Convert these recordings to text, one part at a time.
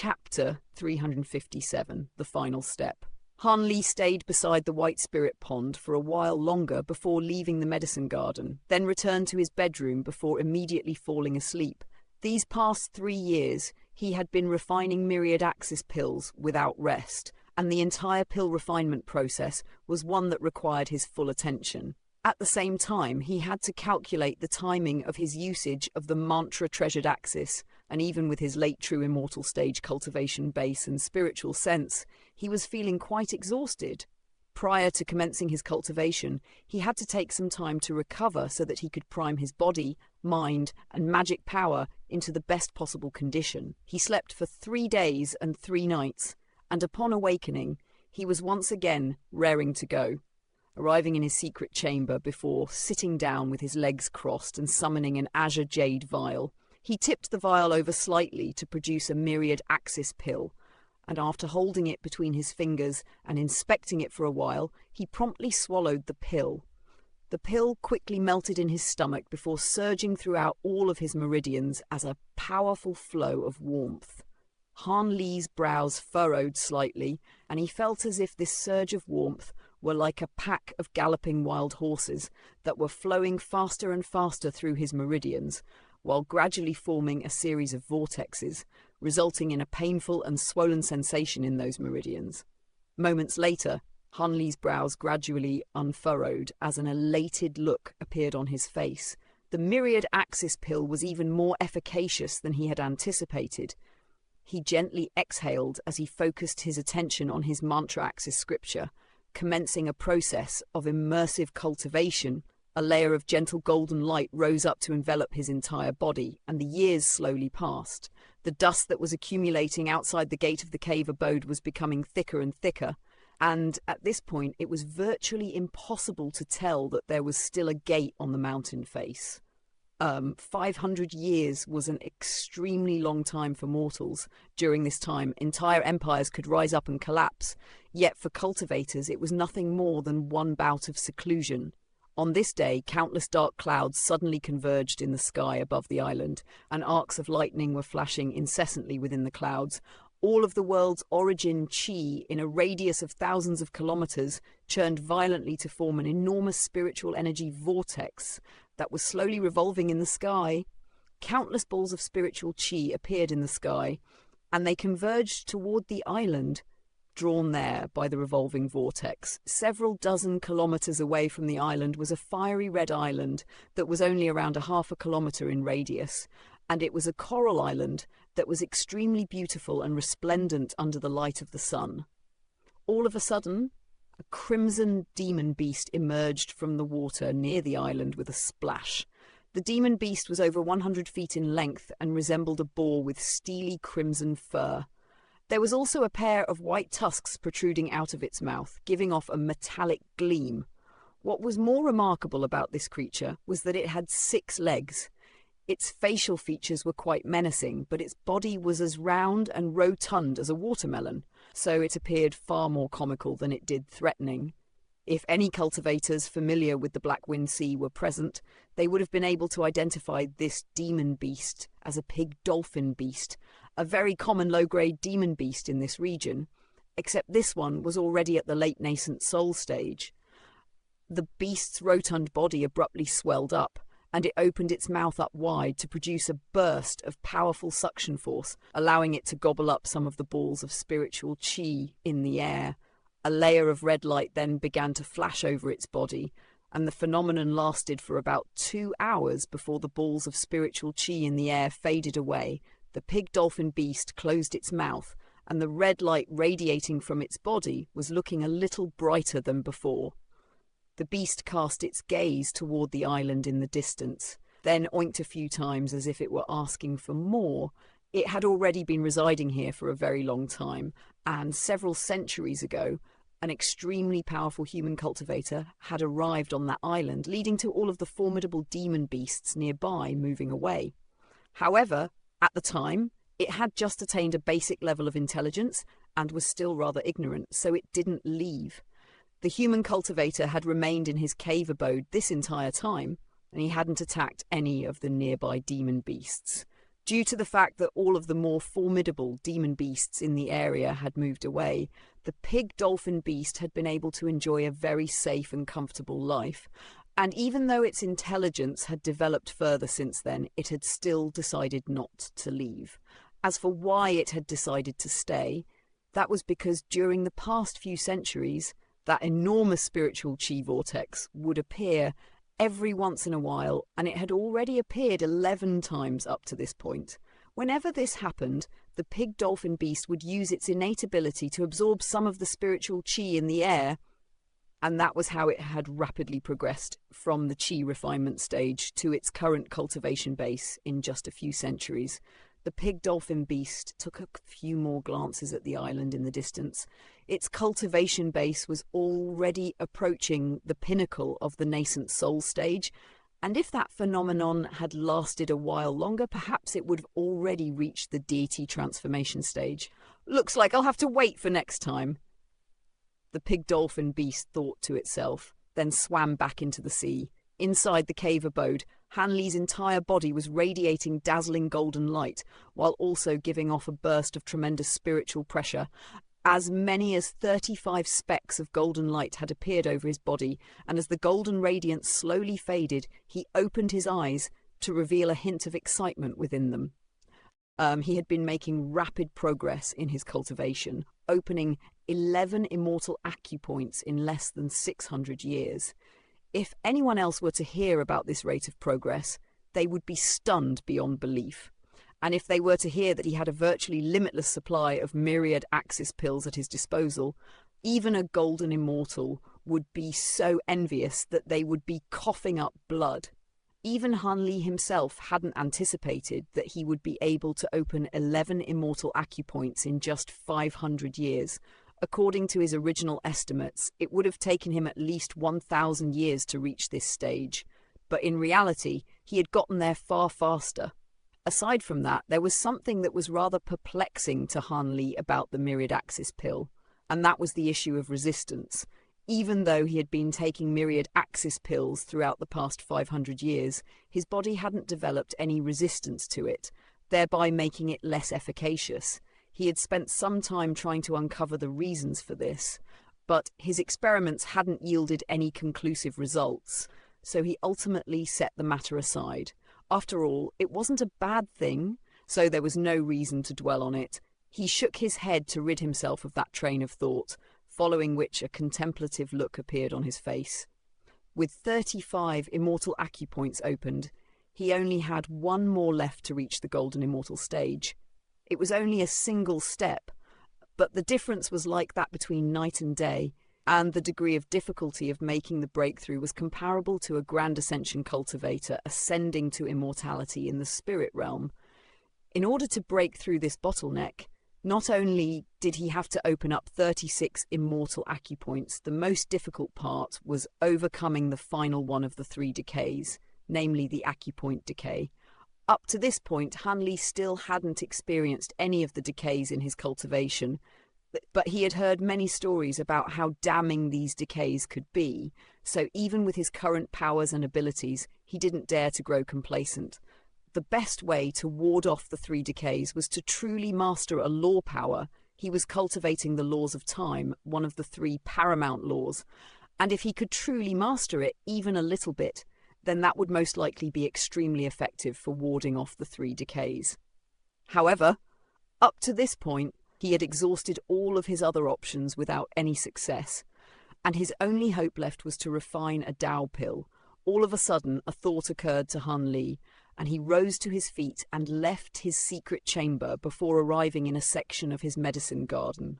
Chapter 357, The Final Step. Han Li stayed beside the White Spirit Pond for a while longer before leaving the medicine garden, then returned to his bedroom before immediately falling asleep. These past 3 years, he had been refining myriad axis pills without rest, and the entire pill refinement process was one that required his full attention. At the same time, he had to calculate the timing of his usage of the mantra-treasured axis, and even with his late true immortal stage cultivation base and spiritual sense, he was feeling quite exhausted. Prior to commencing his cultivation, he had to take some time to recover so that he could prime his body, mind, and magic power into the best possible condition. He slept for 3 days and 3 nights, and upon awakening, he was once again raring to go. Arriving in his secret chamber before sitting down with his legs crossed and summoning an azure jade vial, he tipped the vial over slightly to produce a myriad axis pill, and after holding it between his fingers and inspecting it for a while, he promptly swallowed the pill. The pill quickly melted in his stomach before surging throughout all of his meridians as a powerful flow of warmth. Han Li's brows furrowed slightly, and he felt as if this surge of warmth were like a pack of galloping wild horses that were flowing faster and faster through his meridians, while gradually forming a series of vortexes, resulting in a painful and swollen sensation in those meridians. Moments later, Han Li's brows gradually unfurrowed as an elated look appeared on his face. The myriad axis pill was even more efficacious than he had anticipated. He gently exhaled as he focused his attention on his mantra axis scripture, commencing a process of immersive cultivation. A layer of gentle golden light rose up to envelop his entire body, and the years slowly passed. The dust that was accumulating outside the gate of the cave abode was becoming thicker and thicker, and at this point it was virtually impossible to tell that there was still a gate on the mountain face. 500 years was an extremely long time for mortals. During this time, entire empires could rise up and collapse, yet for cultivators it was nothing more than one bout of seclusion. On this day, countless dark clouds suddenly converged in the sky above the island, and arcs of lightning were flashing incessantly within the clouds. All of the world's origin chi, in a radius of thousands of kilometers, churned violently to form an enormous spiritual energy vortex that was slowly revolving in the sky. Countless balls of spiritual chi appeared in the sky, and they converged toward the island, drawn there by the revolving vortex. Several dozen kilometers away from the island was a fiery red island that was only around a half a kilometer in radius, and it was a coral island that was extremely beautiful and resplendent under the light of the sun. All of a sudden, a crimson demon beast emerged from the water near the island with a splash. The demon beast was over 100 feet in length and resembled a boar with steely crimson fur. There was also a pair of white tusks protruding out of its mouth, giving off a metallic gleam. What was more remarkable about this creature was that it had 6 legs. Its facial features were quite menacing, but its body was as round and rotund as a watermelon, so it appeared far more comical than it did threatening. If any cultivators familiar with the Black Wind Sea were present, they would have been able to identify this demon beast as a pig dolphin beast, a very common low-grade demon beast in this region, except this one was already at the late nascent soul stage. The beast's rotund body abruptly swelled up, and it opened its mouth up wide to produce a burst of powerful suction force, allowing it to gobble up some of the balls of spiritual chi in the air. A layer of red light then began to flash over its body, and the phenomenon lasted for about 2 hours before the balls of spiritual chi in the air faded away. The pig dolphin beast closed its mouth, and the red light radiating from its body was looking a little brighter than before. The beast cast its gaze toward the island in the distance, then oinked a few times as if it were asking for more. It had already been residing here for a very long time, and several centuries ago, an extremely powerful human cultivator had arrived on that island, leading to all of the formidable demon beasts nearby moving away. However, at the time, it had just attained a basic level of intelligence and was still rather ignorant, so it didn't leave. The human cultivator had remained in his cave abode this entire time, and he hadn't attacked any of the nearby demon beasts. Due to the fact that all of the more formidable demon beasts in the area had moved away, the pig dolphin beast had been able to enjoy a very safe and comfortable life. And even though its intelligence had developed further since then, it had still decided not to leave. As for why it had decided to stay, that was because during the past few centuries, that enormous spiritual chi vortex would appear every once in a while, and it had already appeared 11 times up to this point. Whenever this happened, the pig dolphin beast would use its innate ability to absorb some of the spiritual chi in the air, and that was how it had rapidly progressed from the chi refinement stage to its current cultivation base in just a few centuries. The pig dolphin beast took a few more glances at the island in the distance. Its cultivation base was already approaching the pinnacle of the nascent soul stage, and if that phenomenon had lasted a while longer, perhaps it would have already reached the deity transformation stage. Looks like I'll have to wait for next time. The pig dolphin beast thought to itself, then swam back into the sea. Inside the cave abode, Hanli's entire body was radiating dazzling golden light, while also giving off a burst of tremendous spiritual pressure. As many as 35 specks of golden light had appeared over his body, and as the golden radiance slowly faded, he opened his eyes to reveal a hint of excitement within them. He had been making rapid progress in his cultivation, opening 11 immortal acupoints in less than 600 years. If anyone else were to hear about this rate of progress, they would be stunned beyond belief. And if they were to hear that he had a virtually limitless supply of myriad axis pills at his disposal, even a golden immortal would be so envious that they would be coughing up blood. Even Hanli himself hadn't anticipated that he would be able to open 11 immortal acupoints in just 500 years. According to his original estimates, it would have taken him at least 1,000 years to reach this stage. But in reality, he had gotten there far faster. Aside from that, there was something that was rather perplexing to Hanli about the myriad axis pill, and that was the issue of resistance. Even though he had been taking myriad axis pills throughout the past 500 years, his body hadn't developed any resistance to it, thereby making it less efficacious. He had spent some time trying to uncover the reasons for this, but his experiments hadn't yielded any conclusive results, so he ultimately set the matter aside. After all, it wasn't a bad thing, so there was no reason to dwell on it. He shook his head to rid himself of that train of thought, following which a contemplative look appeared on his face. With 35 immortal acupoints opened, he only had one more left to reach the golden immortal stage. It was only a single step, but the difference was like that between night and day, and the degree of difficulty of making the breakthrough was comparable to a grand ascension cultivator ascending to immortality in the spirit realm. In order to break through this bottleneck, not only did he have to open up 36 immortal acupoints, the most difficult part was overcoming the final one of the 3 decays, namely the acupoint decay. Up to this point, Hanli still hadn't experienced any of the decays in his cultivation, but he had heard many stories about how damning these decays could be, so even with his current powers and abilities, he didn't dare to grow complacent. The best way to ward off the 3 decays was to truly master a law power. He was cultivating the laws of time, one of the 3 paramount laws, and if he could truly master it even a little bit, then that would most likely be extremely effective for warding off the 3 decays. However, up to this point, he had exhausted all of his other options without any success, and his only hope left was to refine a Dao pill. All of a sudden, a thought occurred to Hanli, and he rose to his feet and left his secret chamber before arriving in a section of his medicine garden.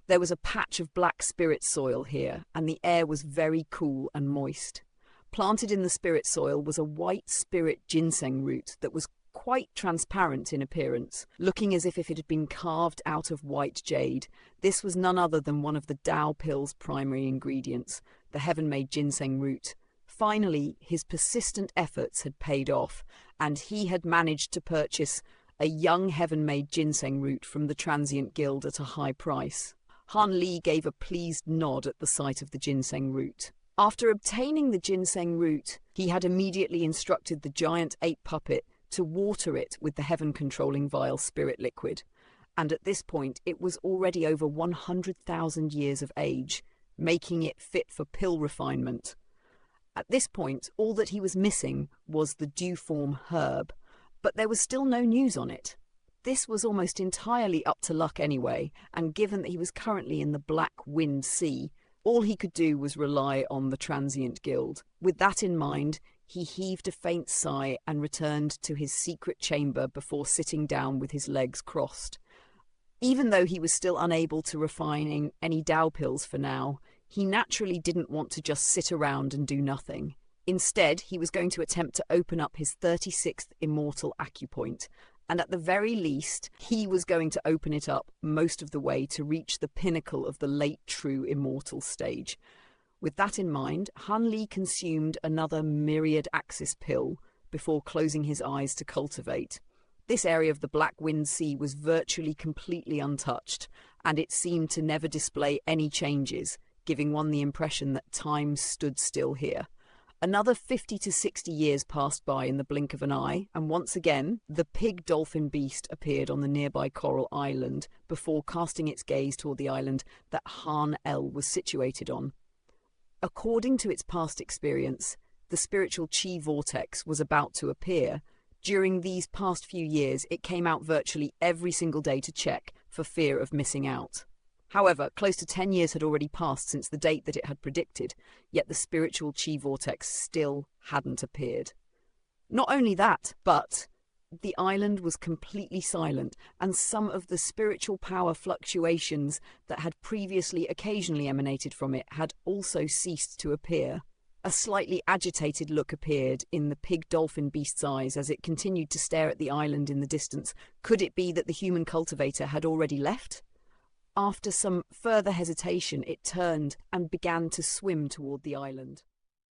There was a patch of black spirit soil here, and the air was very cool and moist. Planted in the spirit soil was a white spirit ginseng root that was quite transparent in appearance, looking as if it had been carved out of white jade. This was none other than one of the Dao pill's primary ingredients, the heaven-made ginseng root. Finally, his persistent efforts had paid off, and he had managed to purchase a young heaven-made ginseng root from the transient guild at a high price. Hanli gave a pleased nod at the sight of the ginseng root. After obtaining the ginseng root, he had immediately instructed the giant ape puppet to water it with the heaven-controlling vial spirit liquid. And at this point, it was already over 100,000 years of age, making it fit for pill refinement. At this point, all that he was missing was the due-form herb, but there was still no news on it. This was almost entirely up to luck anyway, and given that he was currently in the Black Wind Sea, all he could do was rely on the Transient Guild. With that in mind, he heaved a faint sigh and returned to his secret chamber before sitting down with his legs crossed. Even though he was still unable to refine any Dao pills for now, he naturally didn't want to just sit around and do nothing. Instead, he was going to attempt to open up his 36th Immortal acupoint, and at the very least, he was going to open it up most of the way to reach the pinnacle of the late true Immortal stage. With that in mind, Han Li consumed another Myriad Axis pill before closing his eyes to cultivate. This area of the Black Wind Sea was virtually completely untouched, and it seemed to never display any changes, giving one the impression that time stood still here. Another 50 to 60 years passed by in the blink of an eye, and once again, the pig dolphin beast appeared on the nearby coral island before casting its gaze toward the island that Han El was situated on. According to its past experience, the spiritual chi vortex was about to appear. During these past few years, it came out virtually every single day to check for fear of missing out. However, close to 10 years had already passed since the date that it had predicted, yet the spiritual chi vortex still hadn't appeared. Not only that, but the island was completely silent, and some of the spiritual power fluctuations that had previously occasionally emanated from it had also ceased to appear. A slightly agitated look appeared in the pig dolphin beast's eyes as it continued to stare at the island in the distance. Could it be that the human cultivator had already left? After some further hesitation, it turned and began to swim toward the island.